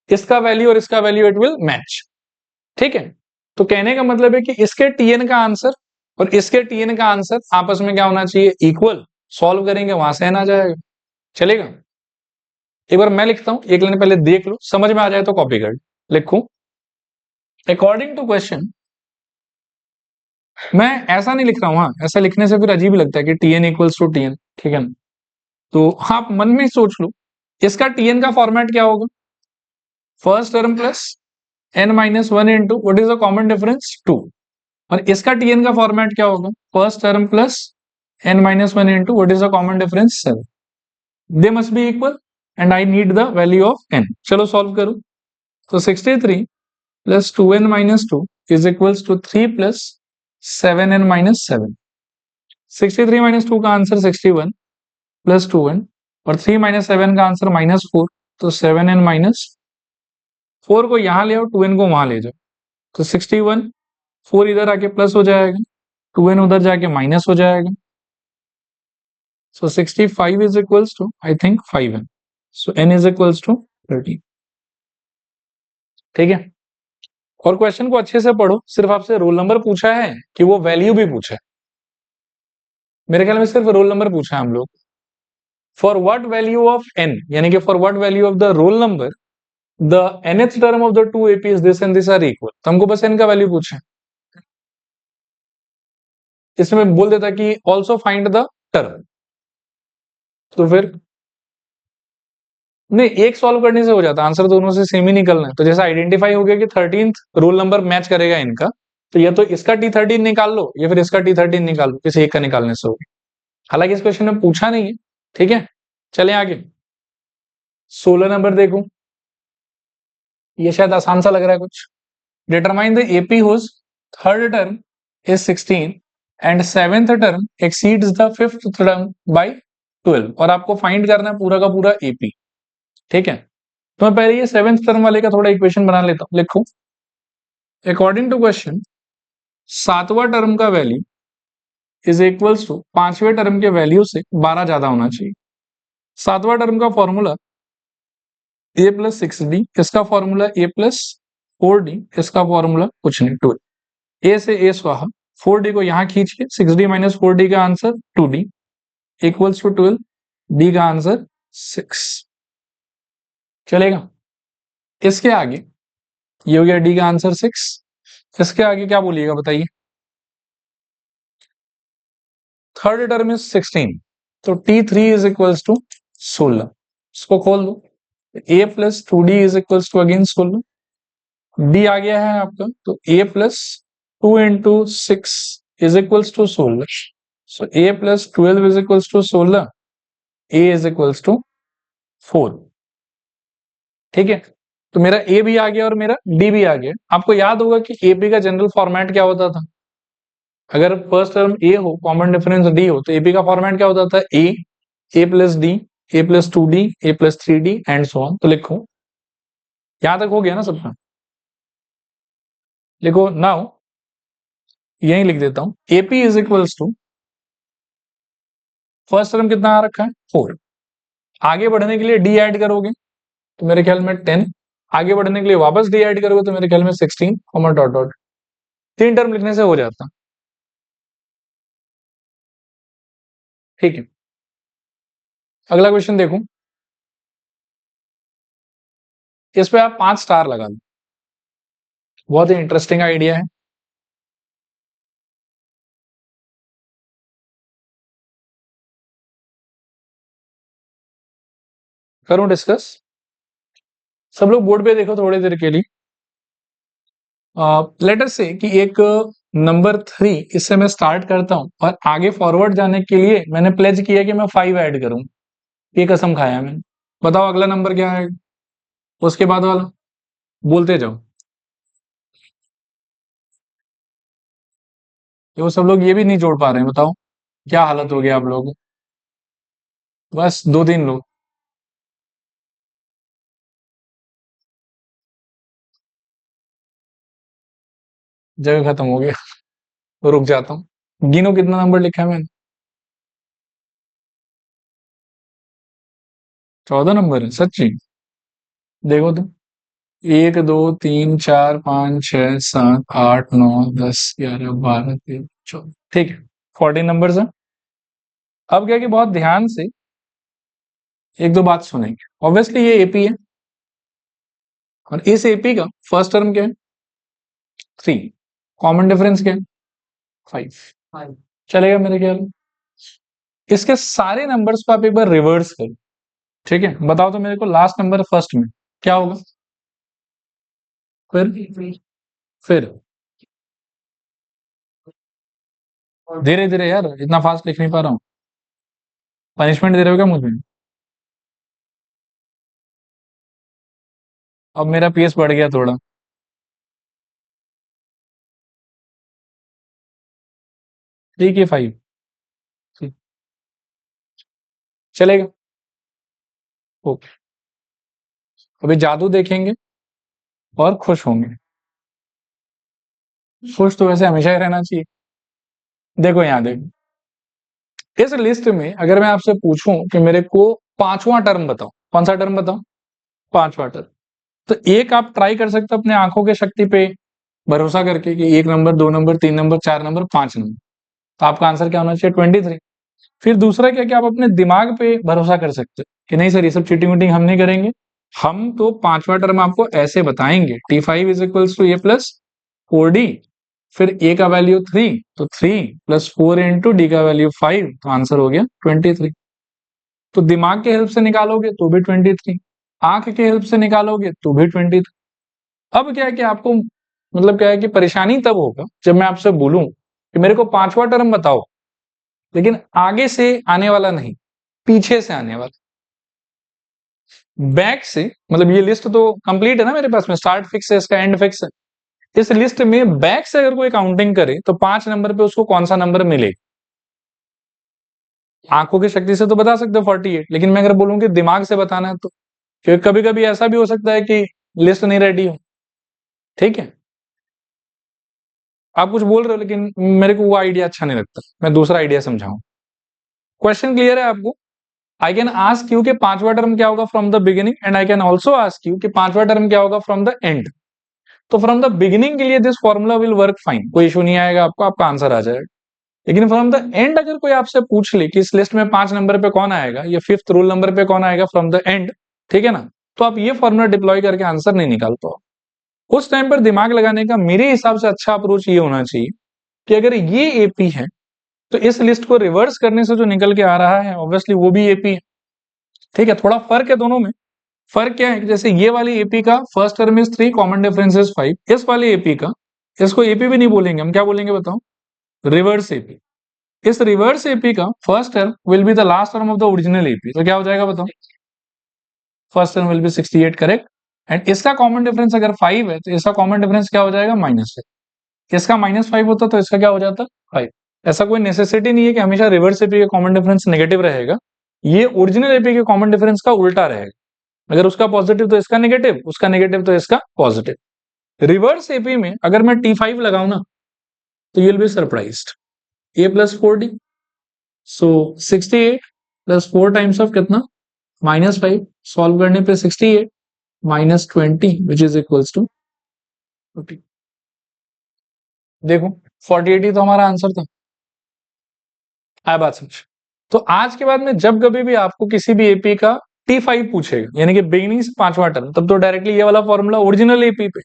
इसका वैल्यू और इसका वैल्यू इट विल मैच। ठीक है, तो कहने का मतलब है कि इसके tn का आंसर और इसके tn का आंसर आपस में क्या होना चाहिए, इक्वल। सॉल्व करेंगे वहां से n आ जाएगा, चलेगा। एक बार मैं लिखता हूं, एक लाइन पहले देख लो, समझ में आ जाए तो कॉपी कर लिखूं। अकॉर्डिंग टू क्वेश्चन, मैं ऐसा नहीं लिख रहा हूं, हाँ ऐसा लिखने से फिर अजीब लगता है कि tn इक्वल्स टू tn, ठीक है ना। तो आप मन में सोच लो इसका tn का फॉर्मेट क्या होगा, first term plus n minus one into what is the common difference 2। और इसका tn का फॉर्मेट क्या होगा, first term plus n minus one into what is the common difference 7। They must be equal and I need the value of n। चलो solve करो। तो 63 plus 2n minus 2 is equals to 3 plus 7n minus 7। 63 minus 2 का answer 61 plus 2n और 3 minus 7 का answer minus 4, तो 7n minus 4 को यहां ले आओ, 2n को वहां ले जाओ, तो 61, 4 इधर आके प्लस हो जाएगा, 2n उधर जाके माइनस हो जाएगा। So 65 is equals to I think 5n, so n is equals to 30। ठीक है, और क्वेश्चन को अच्छे से पढ़ो, सिर्फ आपसे रोल नंबर पूछा है कि वो वैल्यू भी पूछा है। मेरे ख्याल में सिर्फ रोल नंबर पूछा है हम लोग। For what value of n, यानी कि for what value of the roll number the nth term of the two AP is this and this are equal, तो हमको बस n का वैल्यू पूछा है। इसमें बोल देता कि ऑल्सो फाइंड द टर्म, तो फिर नहीं, एक सॉल्व करने से हो जाता, आंसर दोनों से सेम ही निकलना है। तो जैसा आइडेंटिफाई हो गया कि 13th रोल नंबर मैच करेगा इनका, तो या तो इसका T13 निकाल लो या फिर इसका T13 निकाल लो, किसी एक का निकालने से होगी। हालांकि इस क्वेश्चन में पूछा नहीं है। ठीक है, चलें आगे। 16 नंबर देखो, ये शायद आसान सा लग रहा है कुछ। Determine the AP whose third term is 16 and seventh term exceeds the fifth term by 12, और आपको फाइंड करना है पूरा का पूरा एपी। ठीक है, तो मैं पहले ये सेवेंथ टर्म वाले का थोड़ा इक्वेशन बना लेता हूं, लिखो। अकॉर्डिंग टू क्वेश्चन, सातवां टर्म का वैल्यू इज इक्वल्स टू पांचवें टर्म के वैल्यू से 12 ज्यादा होना चाहिए। सातवां टर्म का फॉर्मूला a प्लस 6d, इसका फॉर्मूला a प्लस 4d, इसका फॉर्मूला कुछ नहीं 2। a से a स्वाहा, 4d को यहां खींच के 6d माइनस 4d का answer 2d equals to 12, d का आंसर 6। चलेगा, इसके आगे ये हो गया d का आंसर 6। इसके आगे क्या बोलिएगा बताइए। थर्ड टर्म इज 16, तो T3 इज इक्वल्स टू 16। इसको खोल दो, a plus 2d is equals to again 16, d आ गया है आपका, तो a plus 2 into 6 is equals to 16। So a plus 12 is equals to 16, a is equals to 4। ठीक है, तो मेरा a भी आ गया और मेरा d भी आ गया। आपको याद होगा कि AP का जनरल फॉर्मेट क्या होता था, अगर फर्स्ट टर्म a हो, कॉमन डिफरेंस d हो, तो AP का फॉर्मेट क्या होता था, a plus d, a plus 2d, a plus 3d and so on. तो लिखो, यहां तक हो गया ना सबका, लिखो नाउ, यही लिख देता हूं, AP is equals to first term कितना आ रखा है 4, आगे बढ़ने के लिए d ऐड करोगे तो मेरे ख्याल में 10, आगे बढ़ने के लिए वापस d ऐड करोगे तो मेरे ख्याल में 16, कॉमा डॉट डॉट, 3 टर्म लिखने से हो जाता। ठीक है, अगला क्वेश्चन देखो, इस पे आप 5 स्टार लगा दो, बहुत ही इंटरेस्टिंग आइडिया है। करूं डिस्कस, सब लोग बोर्ड पे देखो थोड़ी देर के लिए। लेटर से कि एक नंबर 3 इससे मैं स्टार्ट करता हूं और आगे फॉरवर्ड जाने के लिए मैंने प्लेज किया कि मैं 5 ऐड करूं। ये कसम खाया मैंने। बताओ अगला नंबर क्या है, उसके बाद वाला बोलते जाओ। ये वो सब लोग ये भी नहीं जोड़ पा रहे हैं, बताओ क्या हालत हो गया आप लोग। बस 2-3 लोग। जगह खत्म हो गया। रुक जाता हूँ, गिनो कितना नंबर लिखा है मैंने। 14 नंबर है सच्ची। देखो तो, 1 2 3 4 5 6 7 8 9 10 11 12 13 14, ठीक है। 14 नंबर है। अब क्या कि बहुत ध्यान से एक दो बात सुनेंगे। ऑब्वियसली ये एपी है और इस एपी का फर्स्ट टर्म क्या है, 3। कॉमन डिफरेंस क्या है, 5। चलेगा मेरे ख्याल में। इसके सारे नंबर्स को आप एक बार रिवर्स करो, ठीक है। बताओ तो मेरे को लास्ट नंबर फर्स्ट में क्या होगा। फिर धीरे धीरे यार, इतना फास्ट लिख नहीं पा रहा हूँ। पनिशमेंट दे रहे हो क्या मुझे। अब मेरा पीएस बढ़ गया थोड़ा। ठीक है 5, चलेगा। ओके, अभी जादू देखेंगे और खुश होंगे। खुश तो वैसे हमेशा ही रहना चाहिए। देखो यहाँ देखो, इस लिस्ट में अगर मैं आपसे पूछूं कि मेरे को पांचवां टर्म बताओ, कौन सा टर्म बताओ, पांचवा टर्म। तो एक आप ट्राई कर सकते हो अपने आंखों की शक्ति पे भरोसा करके कि 1 number, 2 number, 3 number, 4 number, 5 number. तो आपका आंसर क्या होना चाहिए, 23। फिर दूसरा क्या, कि आप अपने दिमाग पे भरोसा कर सकते हो कि नहीं सर ये सब चीटिंग वीटिंग हम नहीं करेंगे। हम तो पांचवा टर्म आपको ऐसे बताएंगे, T5 = A+4D, फिर ए का वैल्यू 3, तो 3 + 4 इंटू डी का वैल्यू 5, तो आंसर हो गया 23। तो दिमाग के हेल्प से निकालोगे तो भी 23, आंख के हेल्प से निकालोगे तो भी 23। अब क्या है कि आपको मतलब क्या है कि परेशानी तब होगा जब मैं आपसे बोलूं कि मेरे को पांचवा टर्म बताओ, लेकिन आगे से आने वाला नहीं, पीछे से आने वाला। बैक से मतलब ये लिस्ट तो कंप्लीट है ना मेरे पास में, स्टार्ट फिक्स है, इसका एंड फिक्स है। इस लिस्ट में बैक से अगर कोई काउंटिंग करे तो 5 नंबर पे उसको कौन सा नंबर मिले। आंखों की शक्ति से तो बता सकते हो 48, लेकिन मैं अगर बोलूं कि दिमाग से बताना है तो, क्योंकि कभी कभी ऐसा भी हो सकता है कि लिस्ट नहीं रेडी हो। ठीक है, आप कुछ बोल रहे हो लेकिन मेरे को वो आइडिया अच्छा नहीं लगता, मैं दूसरा आइडिया समझाऊं। क्वेश्चन क्लियर है आपको। आई कैन आस्क यू कि पांचवा टर्म क्या होगा from the beginning, and I can also ask you कि पांचवा टर्म क्या होगा फ्रॉम द एंड। तो फ्रॉम द बिगिनिंग के लिए this formula will work fine, कोई इशू नहीं आएगा आपको, आपका आंसर आ जाएगा। लेकिन फ्रॉम द एंड अगर कोई आपसे पूछ ले कि इस लिस्ट में 5 नंबर पे कौन आएगा या फिफ्थ रूल नंबर पे कौन आएगा फ्रॉम द एंड, ठीक है ना, तो आप ये फॉर्मूला डिप्लॉय करके आंसर नहीं निकाल पाओ। उस टाइम पर दिमाग लगाने का मेरे हिसाब से अच्छा अप्रोच ये होना चाहिए कि अगर ये एपी है तो इस लिस्ट को रिवर्स करने से जो निकल के आ रहा है ऑब्वियसली वो भी एपी है। ठीक है, थोड़ा फर्क है दोनों में। फर्क क्या है कि जैसे ये वाली एपी का first term is 3, common difference is 5। इस वाली एपी का, इसको एपी भी नहीं बोलेंगे हम, क्या बोलेंगे बताओ, रिवर्स एपी। इस रिवर्स एपी का first term will be the last term of the original AP, तो क्या हो जाएगा बताओ, first term will be 68, correct. And इसका कॉमन डिफरेंस अगर 5 है तो इसका कॉमन डिफरेंस क्या हो जाएगा, -6। इसका -5 होता तो इसका क्या हो जाता, 5। ऐसा कोई नेसेसिटी नहीं है कि हमेशा रिवर्स एपी का कॉमन डिफरेंस नेगेटिव रहेगा, ये ओरिजिनल एपी के कॉमन डिफरेंस का उल्टा रहेगा। अगर उसका पॉजिटिव तो इसका नेगेटिव, उसका नेगेटिव तो इसका पॉजिटिव। रिवर्स एपी में अगर मैं T5 लगाऊं ना तो you'll be surprised, A+4D, so 68 + 4 times of कितना, -5। सॉल्व करने पे 68 -20 विच इज इक्वल्स टू 40। देखो 48 ही तो हमारा आंसर था। आया बात समझ। तो आज के बाद में जब कभी भी आपको किसी भी एपी का T5 पूछेगा, यानी कि बिगिनिंग से पांचवा टर्म, तब तो डायरेक्टली ये वाला फॉर्मूला ओरिजिनल एपी पे।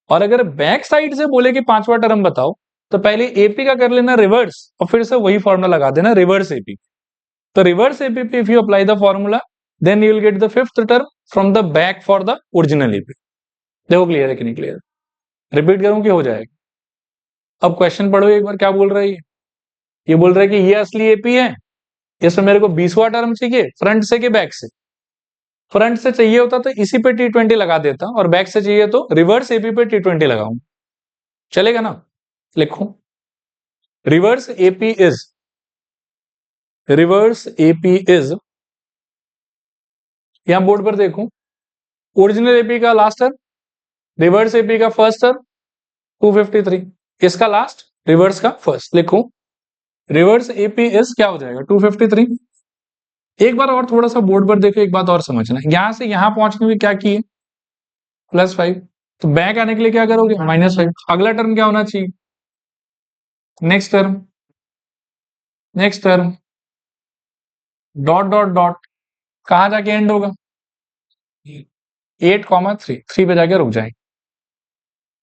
और अगर बैक साइड से बोले कि पांचवा टर्म बताओ, तो पहले एपी का कर लेना रिवर्स और फिर से वही फॉर्मूला लगा देना रिवर्स एपी। तो रिवर्स एपी पे if you apply the formula then you will get the fifth term from the back for the original AP. देखो क्लियर है कि नहीं क्लियर, रिपीट करूं कि हो जाएगा। अब क्वेश्चन पढ़ो एक बार, क्या बोल रहा है ये बोल रहा है कि ये असली एपी है, इसमें मेरे को 20वां टर्म चाहिए, फ्रंट से कि बैक से? फ्रंट से चाहिए होता तो इसी पे T20 लगा देता, और बैक से चाहिए तो रिवर्स एपी पे T20 लगाऊं, चलेगा ना? लिखो, reverse AP is, reverse AP is, यहां बोर्ड पर देखो, ओरिजिनल एपी का लास्ट टर्म, रिवर्स एपी का फर्स्ट टर्म 253, इसका लास्ट, रिवर्स का फर्स्ट, लिखो रिवर्स एपी इज क्या हो जाएगा 253। एक बार और थोड़ा सा बोर्ड पर देखो, एक बात और समझना, यहां से यहां पहुंचने में क्या किए, +5, तो बैक आने के लिए क्या करोगे, -5। अगला टर्म क्या होना चाहिए, next term, next term, dot dot dot, कहां जाके एंड होगा, 8,3, 3 पे जाके रुक जाएंगे,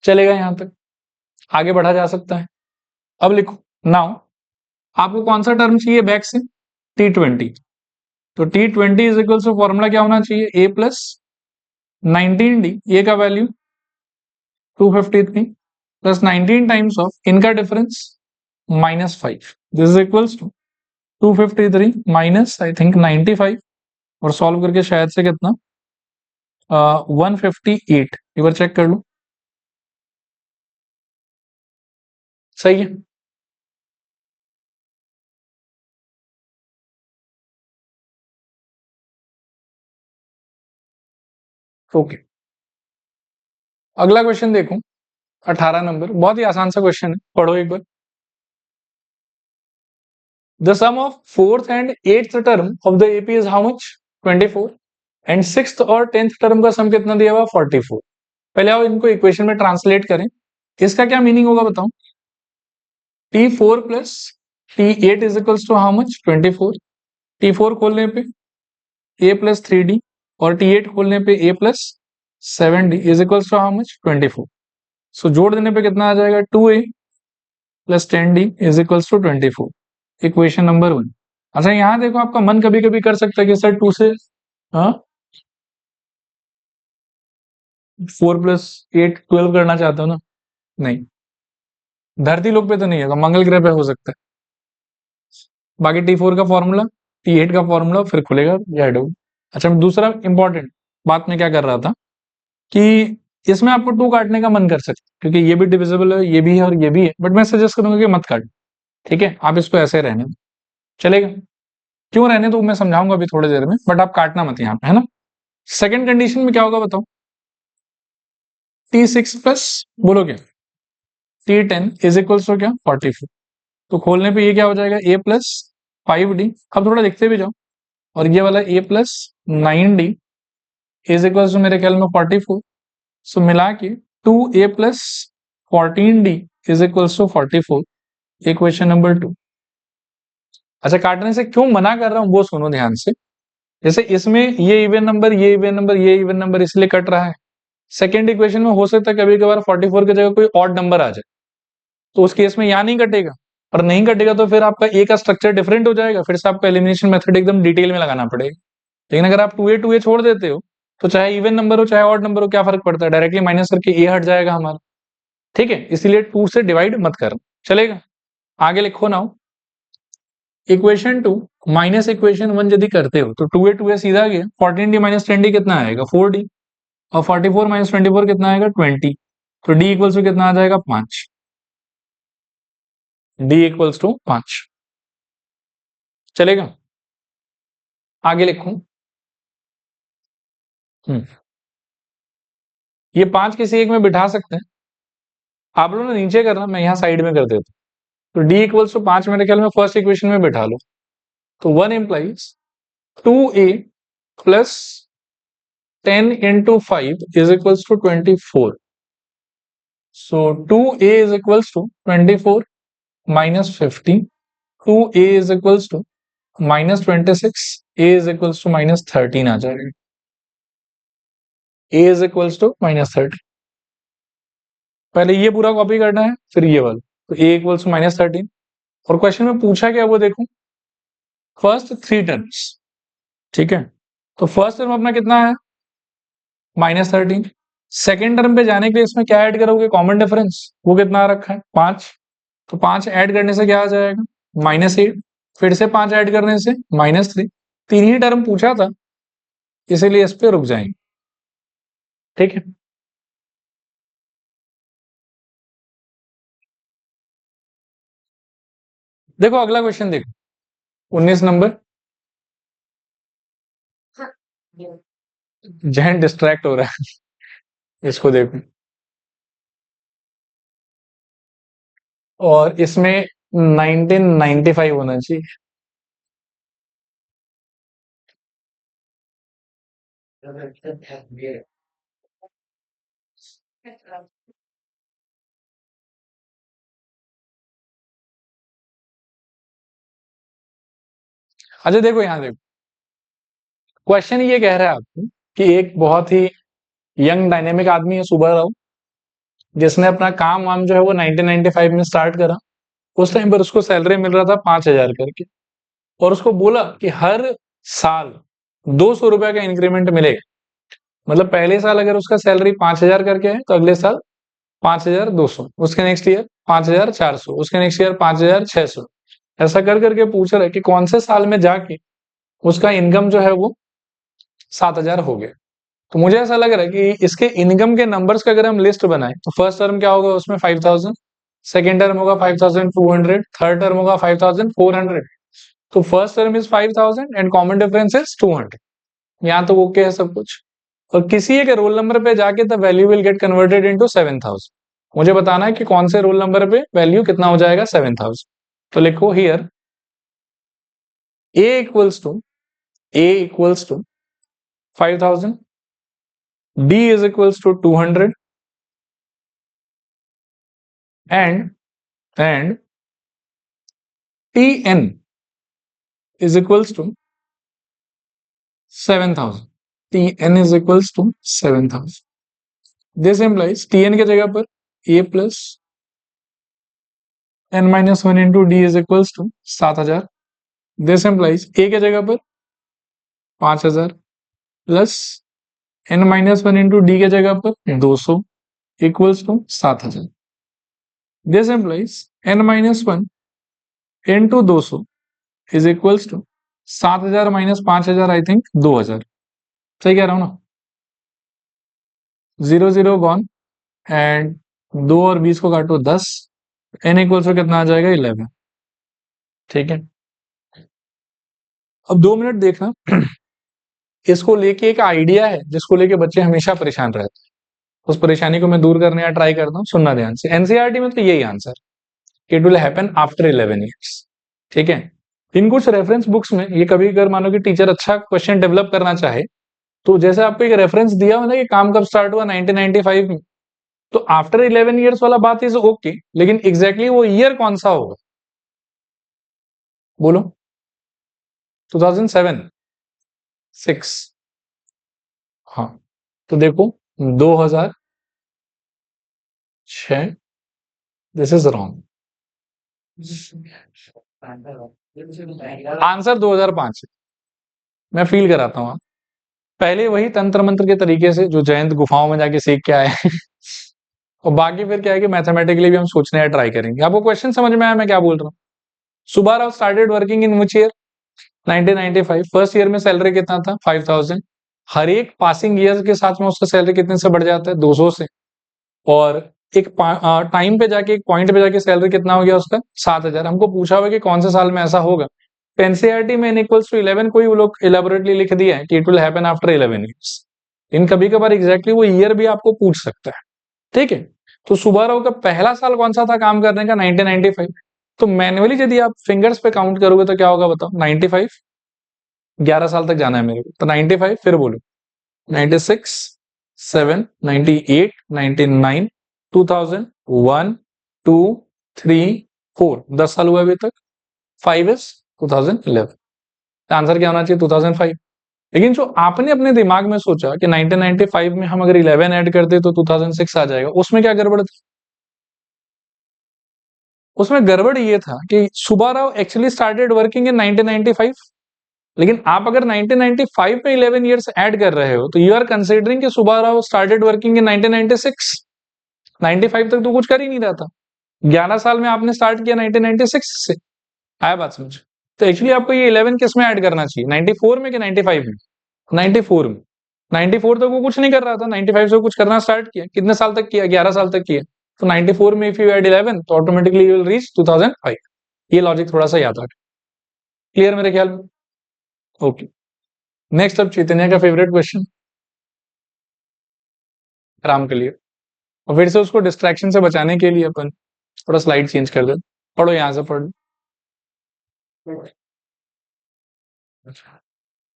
चलेगा यहां तक, आगे बढ़ा जा सकता है। अब लिखो, नाउ आपको कौन सा टर्म चाहिए बैक से, T20, तो T20 is equal to formula क्या होना चाहिए, A प्लस 19D, ए का वैल्यू 253 प्लस 19 टाइम्स ऑफ इनका डिफरेंस -5, this is equals to 253 minus I think 95, और सॉल्व करके शायद से कितना 158, एक बार चेक कर लो, सही है? ओके, अगला क्वेश्चन देखो, 18 नंबर, बहुत ही आसान सा क्वेश्चन है, पढ़ो एक बार। The sum of fourth and eighth term of the AP is how much, 24, and sixth और 10th टर्म का सम कितना दिया हुआ, 44। पहले आओ इनको इक्वेशन में ट्रांसलेट करें, इसका क्या मीनिंग होगा बताओ, T4 plus T8 is equals to how much, 24, T4 खोलने पे A प्लस 3D, और T8 खोलने पे A plus 7D is equals to how much, 24। So जोड़ देने पे कितना आ जाएगा, 2A plus 10D is equals to 24, equation number 1। अच्छा यहाँ देखो, आपका मन कभी कभी कर सकता है कि सर 2 से, हाँ, 4 प्लस 8 12 करना चाहते हो ना, नहीं, धरती लोक पे तो नहीं होगा, मंगल ग्रह पे हो सकता है। बाकी T4 का फॉर्मूला, T8 का फॉर्मूला फिर खुलेगा या ऐड होगा। अच्छा, दूसरा इंपॉर्टेंट बात में क्या कर रहा था कि इसमें आपको 2 काटने का मन कर सकता है, क्योंकि ये भी डिविजिबल है, ये भी है और ये भी है, बट मैं सजेस्ट करूंगा कि मत काट, ठीक है, आप इसको ऐसे रहने दो, चलेगा? क्यों रहने दो मैं समझाऊंगा अभी थोड़ी देर में, बट आप काटना मत यहाँ पे, है ना? सेकंड कंडीशन में क्या होगा बताओ, T6 प्लस, बोलो क्या, T10 इज इक्वल्स टू क्या, 44, तो खोलने पे ये क्या हो जाएगा, A प्लस 5D, अब थोड़ा लिखते भी जाओ, और ये वाला A plus 9D is equals to मेरे ख्याल में 44, सो मिला के 2A plus 14D is equals to 44, equation number 2। अच्छा, काटने से क्यों मना कर रहा हूं वो सुनो ध्यान से, जैसे इसमें ये इवन नंबर, ये इवन नंबर, ये इवन नंबर इसलिए कट रहा है, सेकेंड इक्वेशन में हो सकता है कभी कभार 44 की जगह कोई ऑड नंबर आ जाए, तो उस केस में यहाँ नहीं कटेगा, और नहीं कटेगा तो फिर आपका ए का स्ट्रक्चर डिफरेंट हो जाएगा, फिर से आपका एलिमिनेशन मेथड एकदम डिटेल में लगाना पड़ेगा। लेकिन अगर आप 2A छोड़ देते हो, तो चाहे इवन नंबर हो चाहे ऑड नंबर हो, क्या फर्क पड़ता है, डायरेक्टली माइनस करके ए हट जाएगा हमारा, ठीक है, इसीलिए 2 से डिवाइड मत कर, चलेगा? आगे लिखो ना, इक्वेशन 2 माइनस इक्वेशन 1 यदि करते हो तो 2A सीधा गया, 14D माइनस 10D कितना आएगा, 4D, और 44 माइनस 24 कितना आएगा, 20, तो D इक्वल्स टू कितना आ जाएगा, 5, D इक्वल्स टू 5, चलेगा? आगे लिखूं, ये 5 किसी एक में बिठा सकते हैं, आप लोगों ने नीचे करना, मैं यहाँ साइड में कर देता हूँ, तो D इक्वल्स टू 5 मेरे ख्याल में फर्स्ट इक्वेशन में बिठा लो, तो 1 implies 2A plus 10 into 5 is equals to 24. So 2A is equals to 24 minus 50. 2A is equals to minus 26. A is equals to minus 13 आ जाएगा. A is equals to minus 30. पहले ये पूरा कॉपी करना है, फिर ये वाला, तो A equals to minus 13. और क्वेश्चन में पूछा क्या वो देखो, फर्स्ट 3 टर्म्स, ठीक है, तो फर्स्ट टर्म अपना कितना है, -13, सेकेंड टर्म पे जाने के लिए इसमें क्या ऐड करोगे, कॉमन डिफरेंस, वो कितना रखा है, 5, तो 5 ऐड करने से क्या आ जाएगा, -8, फिर से 5 ऐड करने से -3। तीन ही टर्म पूछा था, इसीलिए इस पे रुक जाएंगे। ठीक है, देखो अगला क्वेश्चन देखो, 19 नंबर। जहन डिस्ट्रैक्ट हो रहा है, इसको देखो। और इसमें 1995 होना चाहिए। अच्छा देखो यहाँ देखो, क्वेश्चन ये कह रहा है आपको कि एक बहुत ही यंग डायनेमिक आदमी है सुब्बा राव, जिसने अपना काम वाम जो है वो 1995 में स्टार्ट करा। उस टाइम पर उसको सैलरी मिल रहा था 5,000 करके, और उसको बोला कि हर साल 200 रुपया का इंक्रीमेंट मिलेगा। मतलब पहले साल अगर उसका सैलरी 5,000 करके है तो अगले साल 5,200, उसके नेक्स्ट ईयर 5,400, उसके नेक्स्ट ईयर 5,600, ऐसा कर करके पूछ रहा है कि कौन से साल में जाके उसका इनकम जो है वो 7,000 हो गया। तो मुझे ऐसा लग रहा है कि इसके इनकम के नंबर्स का अगर हम लिस्ट बनाए तो फर्स्ट टर्म क्या होगा उसमें 5,000, सेकेंड टर्म होगा 5,200, थर्ड टर्म होगा 5,400। तो first term is 5,000 and common difference is 200। यहाँ तो ओके है सब कुछ। और किसी एक रोल नंबर पे जाके the value will get converted into 7,000। मुझे बताना है कि कौन से रोल नंबर पे वैल्यू कितना हो जाएगा 7,000। तो लिखो here a equals to 5,000, d is equals to 200, and tn is equals to 7,000। tn is equals to 7,000। This implies tn के जगह पर a plus n-1 into D is equals to 7,000। This implies a के जगह पर 5,000 plus n-1 into D के जगह पर 200 equals to 7,000। This implies n-1 into 200 is equals to 7,000 minus 5,000, I think 2,000। सही कह रहा हूं ना? 0 0 गॉन, एंड 2 और 20 को काटो 10, n इक्वल्स टू कितना आ जाएगा 11। ठीक है, अब 2 मिनट देखना। इसको लेके एक आइडिया है जिसको लेके बच्चे हमेशा परेशान रहते हैं, उस परेशानी को मैं दूर करने का ट्राई करता हूँ। सुनना ध्यान से, एनसीईआरटी में तो यही answer, it will happen after 11 years. ठीक है, इन कुछ रेफरेंस बुक्स में ये कभी अगर मानो कि टीचर अच्छा क्वेश्चन डेवलप करना चाहे, तो जैसे आपको एक रेफरेंस दिया हो ना कि काम कब स्टार्ट हुआ 1995 में, तो आफ्टर 11 ईयर्स वाला बात इज ओके, लेकिन एग्जैक्टली वो ईयर कौन सा होगा बोलो? 2007, 6, हाँ, तो देखो 2006, दिस इज रॉन्ग। आंसर 2005 है। मैं फील कराता हूँ, पहले वही तंत्र मंत्र के तरीके से जो जयंत गुफाओं में जाके सीख के आए। और बाकी फिर क्या है कि मैथमेटिकली भी हम सोचने का ट्राई करेंगे। आपको क्वेश्चन समझ में आया मैं क्या बोल रहा हूँ? Subbarao started working in which year? 1995। First year में सैलरी कितना था? 5,000। हर एक पासिंग ईयर के साथ में उसका सैलरी कितने से बढ़ जाता है? 200 से। और एक टाइम पे जाके, एक पॉइंट पे जाके सैलरी कितना हो गया उसका? 7,000। हमको पूछा हुआ कि कौन से साल में ऐसा होगा। एनसीईआरटी में n इक्वल्स टू 11 कोई वो लोग इलेबोरेटली लिख दिया है कि it will happen after 11 years. इन कभी कभार एग्जैक्टली वो ईयर भी आपको पूछ सकता है। ठीक है, तो सुब्बाराव का पहला साल कौन सा था काम करने का? 1995। तो मैन्युअली यदि आप फिंगर्स पे काउंट करोगे तो क्या होगा बताओ? 95, 11 साल तक जाना है मेरे को, तो 95, फिर बोलो 96, 7, 98, 99, 2000, 1, 2, 3, 4, 10 साल हुआ अभी तक। 5 इज 2011। आंसर क्या होना चाहिए? 2005। लेकिन जो आपने अपने दिमाग में सोचा कि 1995 में हम अगर 11 ऐड करते तो 2006 आ जाएगा, उसमें क्या गड़बड़ थी? उसमें गड़बड़ ये था कि Subbarao actually started working in 1995, लेकिन आप अगर 1995 में 11 इयर्स ऐड कर रहे हो तो यू आर कंसिडरिंग कि सुब्बाराव स्टार्टेड वर्किंग इन 1996। 95 तक तो कुछ कर ही नहीं रहा था। 11 साल में आपने स्टार्ट किया 1996 से, आया बात समझ। तो एक्चुअली आपको ये 11 किस में ऐड करना चाहिए, 94 में कि 95 में? 94 में। 94 तक वो कुछ नहीं कर रहा था, 95 से वो कुछ करना स्टार्ट किया। कितने साल तक किया? 11 साल तक किया। तो 94 में इफ यू ऐड 11 तो ऑटोमेटिकली यू विल रीच 2005। ये लॉजिक थोड़ा सा याद रखें। क्लियर मेरे ख्याल में? ओके। नेक्स्ट अब चैतन्य का फेवरेट क्वेश्चन, राम के लिए। और फिर से उसको डिस्ट्रैक्शन से बचाने के लिए अपन थोड़ा स्लाइड चेंज कर दे। पढ़ो, यहां से पढ़।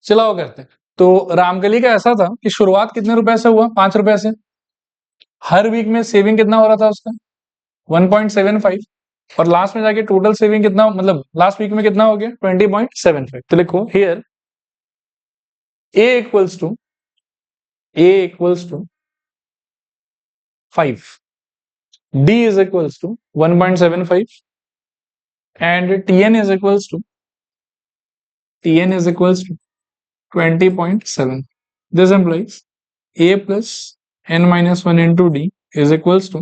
चलाओ करते हैं। तो रामकली का ऐसा था कि शुरुआत कितने रुपए से हुआ? 5 रुपए से। हर वीक में सेविंग कितना हो रहा था उसका? 1.75। और लास्ट में जाके टोटल सेविंग कितना, मतलब लास्ट वीक में कितना हो गया? 20.75। तो लिखो here A equals to 5, D is equals to 1.75 and tn is equals to 20.7. This implies a plus n minus 1 into d is equals to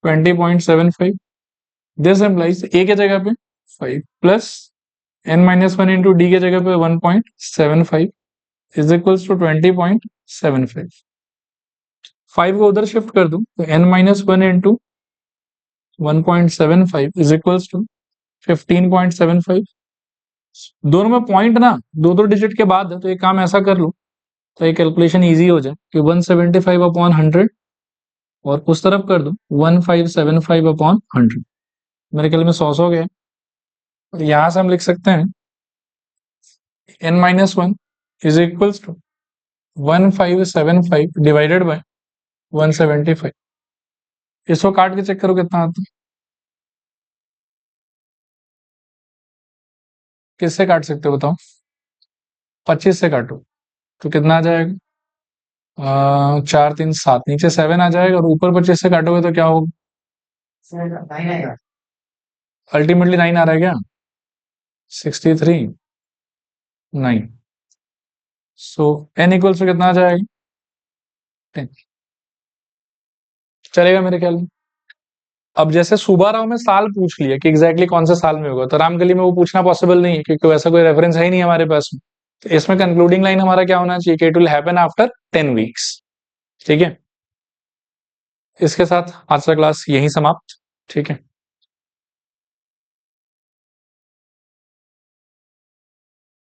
20.75. This implies a के जगह पे 5 plus n minus 1 into d के जगह पे 1.75 is equals to 20.75. 5 को उधर shift कर दूं तो n minus 1 into 1.75 is equals to 15.75. दोनों में पॉइंट ना दो दो डिजिट के बाद है, तो एक काम ऐसा कर लो तो ये कैलकुलेशन इजी हो जाए कि 175 अपॉन 100 और उस तरफ कर दो 1575 अपॉन 100। मेरे ख्याल में 100 हो गया। तो यहां से हम लिख सकते हैं n minus 1 is equals to 1575 divided by 175। इसको काट के चेक करो कितना आता है। किससे काट सकते हो बताओ? 25 से काटो तो कितना आ जाएगा? 4 3 7, नीचे 7 आ जाएगा और ऊपर 25 से काटोगे तो क्या होगा? अल्टीमेटली 9 आ रहा है क्या? 63 9। सो n इक्वल्स टू कितना आ जाएगा? 10। चलेगा मेरे ख्याल में। अब जैसे सुबह राव में साल पूछ लिया कि एग्जैक्टली कौन से साल में होगा, तो रामकली में वो पूछना पॉसिबल नहीं है क्योंकि वैसा कोई रेफरेंस है ही नहीं हमारे पास में। तो इसमें कंक्लूडिंग लाइन हमारा क्या होना चाहिए कि it will happen after 10 weeks. ठीक है, इसके साथ आज का क्लास यहीं समाप्त। ठीक है।